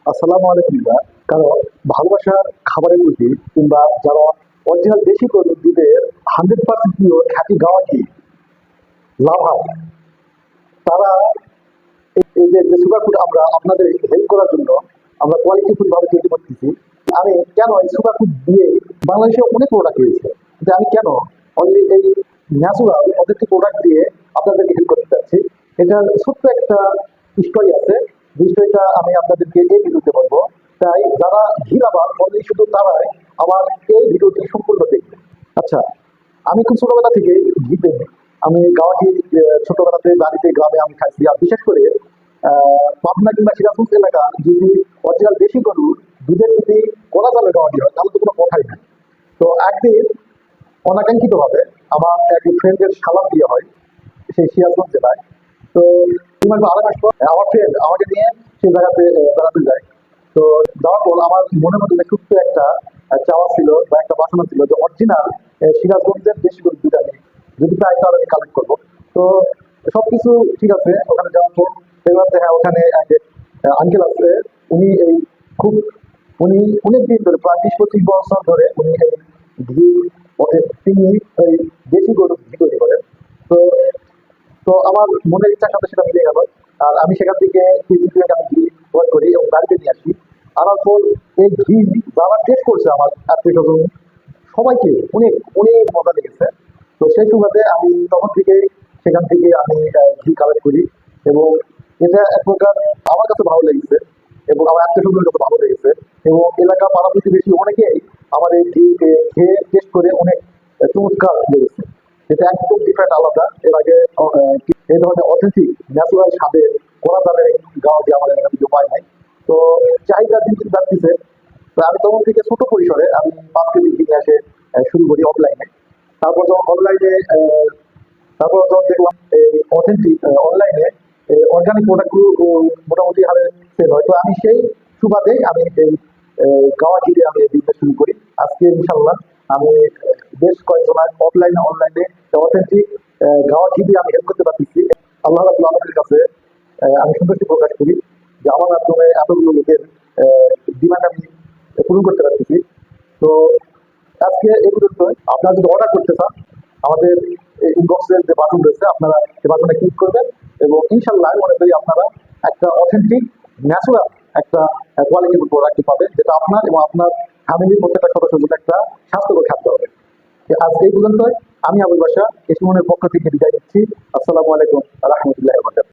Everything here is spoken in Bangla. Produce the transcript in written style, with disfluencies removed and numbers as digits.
আসসালামু আলাইকুম কারণ ভালোবাসার খাবারের প্রতি কিংবা যারা অরিজিনাল দেশি গরুর দুধের 100% পিওর খাঁটি গাওয়া ঘি লাভার তারা এই যে সুপার ফুড আমরা আপনাদের হেল্প করার জন্য আমরা কোয়ালিটিফুল ভাবে তৈরি করতেছি। আমি কেন এই সুপার ফুড দিয়ে বাংলাদেশে অনেক প্রোডাক্ট রয়েছে, যে আমি কেন অনলি এই ন্যাচুরাল অথেন্টিক প্রোডাক্ট দিয়ে আপনাদেরকে হেল্প করতে চাচ্ছি। এটার ছোট্ট একটা স্টোরি আছে, যে স্টোরিটা আমি আপনাদেরকে এই ভিডিওতে বলবো। তাই যারা ঘি লাভার অনলি শুধু তারাই আমার এই ভিডিওটি সম্পূর্ণ দেখবে। আচ্ছা, আমি খুব ছোটবেলা থেকে ঘি প্রেমী। আমি গাওয়া ঘি ছোটবেলাতে বাড়িতে গ্রামে আমি খাইছি। আর বিশেষ করে পাবনা কিংবা সিরাজগঞ্জ এলাকা যদি অরিজিনাল দেশি গরুর দুধের যদি কলা চালের গাওয়া ঘি হয় তাহলে তো কোনো কথাই নাই। তো একদিন অনাকাঙ্ক্ষিত ভাবে আমার এক ফ্রেন্ডের শালার বিয়ে হয় সেই সিরাজগঞ্জ জেলায়। তো 2 মাস বা 2.5 মাস পর আমার ফ্রেন্ড আমাকে নিয়ে সেই জায়গাতে বেড়াতে যায়। তো যাওয়ার পর আমার মনের মধ্যে ছোট্ট একটা চাওয়া ছিল বা একটা বাসনা ছিল যে অরিজিনাল সিরাজগঞ্জের দেশি গরুর দুধ আমি যদি পাই তাহলে আমি কালেক্ট করবো। তো সবকিছু ঠিক আছে, ওখানে যাওয়ার পর দেখলাম যে হ্যাঁ ওখানে এক আঙ্কেল আছে। উনি এই খুব উনি অনেক দিন ধরে প্রায় 20-25 বছর ধরে উনি এই ঘি তিনি এই দেশি গরুর ঘি তৈরি করেন। তো তো আমার মনের ইচ্ছার সাথে সেটা মিলে গেল। আর আমি সেখান থেকে কেজি দুয়েক আমি ঘি ক্রয় করি এবং বাড়িতে নিয়ে আসি। আনার পর এই ঘি যারা টেস্ট করছে আমার আত্মীয় স্বজন সবাইকে অনেক অনেক মজা লেগেছে। তো সেই সুবাদে আমি তখন থেকে সেখান থেকে আমি ঘি কালেক্ট করি এবং এটা এক প্রকার আমার কাছে ভালো লেগেছে এবং আমার আত্মীয় স্বজনের কাছে ভালো লেগেছে এবং এলাকা পাড়া প্রতিবেশী অনেকেই আমার এই ঘি খেয়ে টেস্ট করে অনেক চমৎকার লেগেছে। এটা একদম ডিফারেন্ট, আলাদা। এর আগে এই ধরনের অথেন্টিক ন্যাচুরাল স্বাদের কড়া দানের গাওয়া দিয়ে আমার এলাকা থেকে পাই নাই। তো চাহিদা দিন দিন বাড়তেছে। তো আমি তখন থেকে ছোট পরিসরে আমি 5 কেজি কিনে আসে শুরু করি অফলাইনে। তারপর যখন অনলাইনে তারপর যখন দেখলাম এই অথেন্টিক অনলাইনে অর্গানিক প্রোডাক্টগুলো মোটামুটি হারে সেল হয়। তো আমি সেই সুবাদে আমি এই গাওয়া ঘিরে আমি বিজনেস শুরু করি। আজকে ইনশাল্লাহ আমি বেশ কয়েকজন অফলাইনে অনলাইনে অথেন্টিক গাওয়া ঘি দিয়ে আমি হেল্প করতে পারতেছি। আল্লাহ রাব্বুল আলামিনের কাছে আমি সন্তুষ্টি প্রকাশ করি যে আমার মাধ্যমে এতগুলো লোকের ডিমান্ড আমি পূরণ করতে পারতেছি। তো আজকে এই পর্যন্ত। আপনারা যদি অর্ডার করতে চান আমাদের ইনবক্সের যে বাটন রয়েছে আপনারা সেই বাটনে ক্লিক করবেন এবং ইনশাল্লাহ আমি মনে করি আপনারা একটা অথেন্টিক ন্যাচুরাল একটা কোয়ালিটিফুল প্রোডাক্ট পাবেন, যেটা আপনার এবং আপনার ফ্যামিলির প্রত্যেকটা সদস্যের জন্য একটা স্বাস্থ্যকর খাদ্য হবে। আজ এই পর্যন্তই। আমি আবুল বাশা এসমনের পক্ষ থেকে বিদায় নিচ্ছি। আসসালামু আলাইকুম রহমতুল্লাহ।